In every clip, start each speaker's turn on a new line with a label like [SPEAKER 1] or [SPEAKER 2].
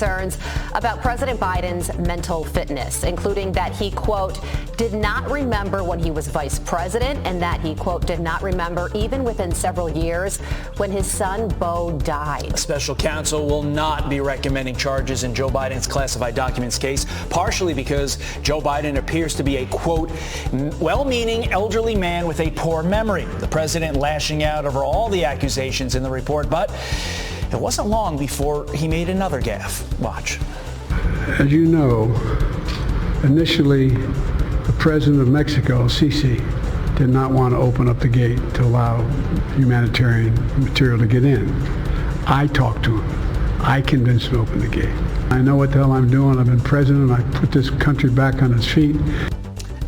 [SPEAKER 1] concerns about President Biden's mental fitness, including that he, quote, did not remember when he was vice president and that he, quote, did not remember even within several years when his son Beau died.
[SPEAKER 2] Special counsel will not be recommending charges in Joe Biden's classified documents case, partially because Joe Biden appears to be a, quote, well-meaning elderly man with a poor memory. The president lashing out over all the accusations in the report, but it wasn't long before he made another gaffe. Watch.
[SPEAKER 3] As you know, initially, the president of Mexico, Sisi, did not want to open up the gate to allow humanitarian material to get in. I talked to him. I convinced him to open the gate. I know what the hell I'm doing. I've been president. I put this country back on its feet.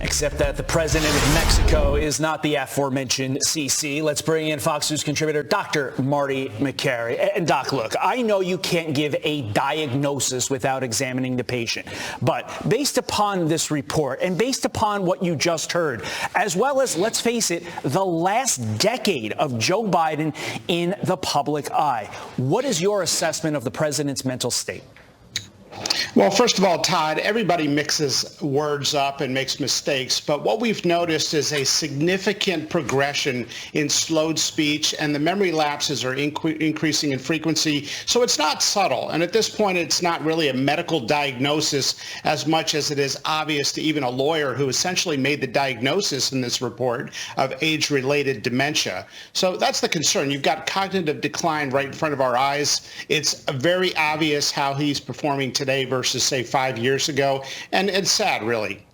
[SPEAKER 2] Except that the president of Mexico is not the aforementioned Sisi. Let's bring in Fox News contributor Dr. Marty Makary. And Doc, look, I know you can't give a diagnosis without examining the patient. But based upon this report and based upon what you just heard, as well as, let's face it, the last decade of Joe Biden in the public eye, what is your assessment of the president's mental state?
[SPEAKER 4] Well, first of all, Todd, everybody mixes words up and makes mistakes, but what we've noticed is a significant progression in slowed speech, and the memory lapses are increasing in frequency, so it's not subtle. And at this point, it's not really a medical diagnosis as much as it is obvious to even a lawyer who essentially made the diagnosis in this report of age-related dementia. So that's the concern. You've got cognitive decline right in front of our eyes. It's very obvious how he's performing today versus, say, 5 years ago. And it's sad, really.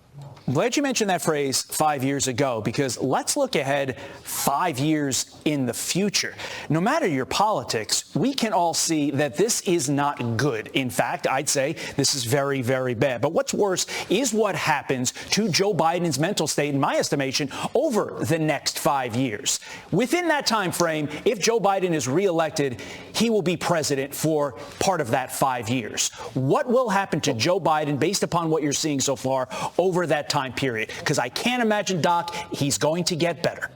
[SPEAKER 2] I'm glad you mentioned that phrase 5 years ago, because let's look ahead 5 years in the future. No matter your politics, we can all see that this is not good. In fact, I'd say this is very, very bad. But what's worse is what happens to Joe Biden's mental state, in my estimation, over the next 5 years. Within that time frame, if Joe Biden is reelected, he will be president for part of that 5 years. What will happen to Joe Biden based upon what you're seeing so far over that time period? Because I can't imagine, Doc, he's going to get better.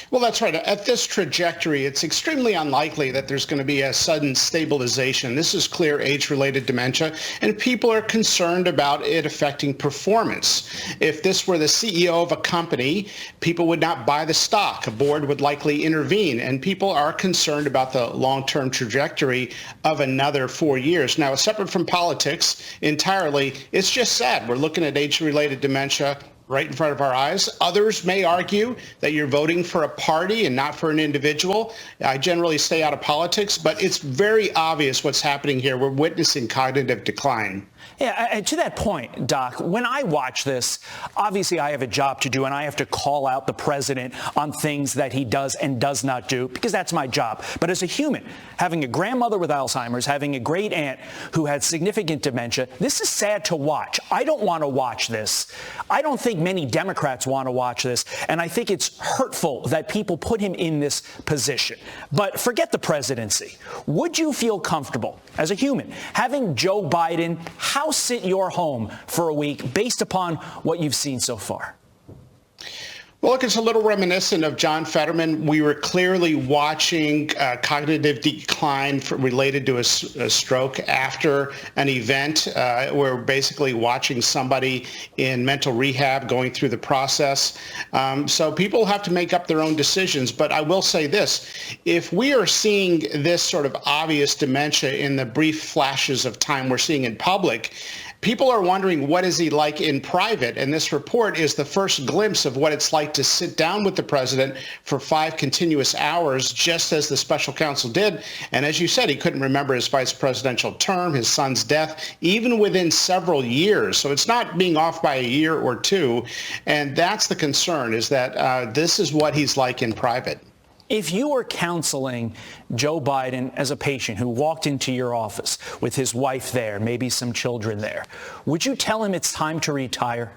[SPEAKER 4] Well, that's right. At this trajectory, it's extremely unlikely that there's going to be a sudden stabilization. This is clear age-related dementia, and people are concerned about it affecting performance. If this were the CEO of a company, people would not buy the stock. A board would likely intervene, and people are concerned about the long-term trajectory of another 4 years. Now, separate from politics entirely, it's just sad. We're looking at age-related dementia right in front of our eyes. Others may argue that you're voting for a party and not for an individual. I generally stay out of politics, but it's very obvious what's happening here. We're witnessing cognitive decline.
[SPEAKER 2] Yeah, and to that point, Doc, when I watch this, obviously I have a job to do and I have to call out the president on things that he does and does not do, because that's my job. But as a human, having a grandmother with Alzheimer's, having a great aunt who had significant dementia, this is sad to watch. I don't want to watch this. I don't think many Democrats want to watch this. And I think it's hurtful that people put him in this position. But forget the presidency. Would you feel comfortable as a human having Joe Biden house sit your home for a week based upon what you've seen so far?
[SPEAKER 4] Well, look, it's a little reminiscent of John Fetterman. We were clearly watching cognitive decline related to a stroke after an event. We're basically watching somebody in mental rehab going through the process. So people have to make up their own decisions. But I will say this, if we are seeing this sort of obvious dementia in the brief flashes of time we're seeing in public, people are wondering, what is he like in private? And this report is the first glimpse of what it's like to sit down with the president for 5 continuous hours, just as the special counsel did. And as you said, he couldn't remember his vice presidential term, his son's death, even within several years. So it's not being off by a year or two. And that's the concern, is that this is what he's like in private.
[SPEAKER 2] If you were counseling Joe Biden as a patient who walked into your office with his wife there, maybe some children there, would you tell him it's time to retire?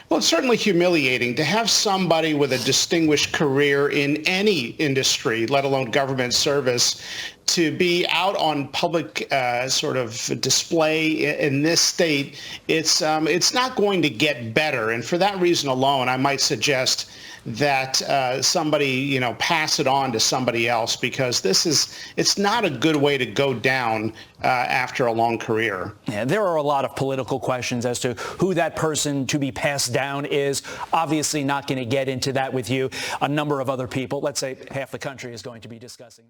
[SPEAKER 4] Well, it's certainly humiliating to have somebody with a distinguished career in any industry, let alone government service, to be out on public sort of display in this state. It's not going to get better. And for that reason alone, I might suggest that somebody, pass it on to somebody else, because it's not a good way to go down after a long career.
[SPEAKER 2] Yeah, there are a lot of political questions as to who that person to be passed down is. Obviously not going to get into that with you. A number of other people, let's say half the country, is going to be discussing.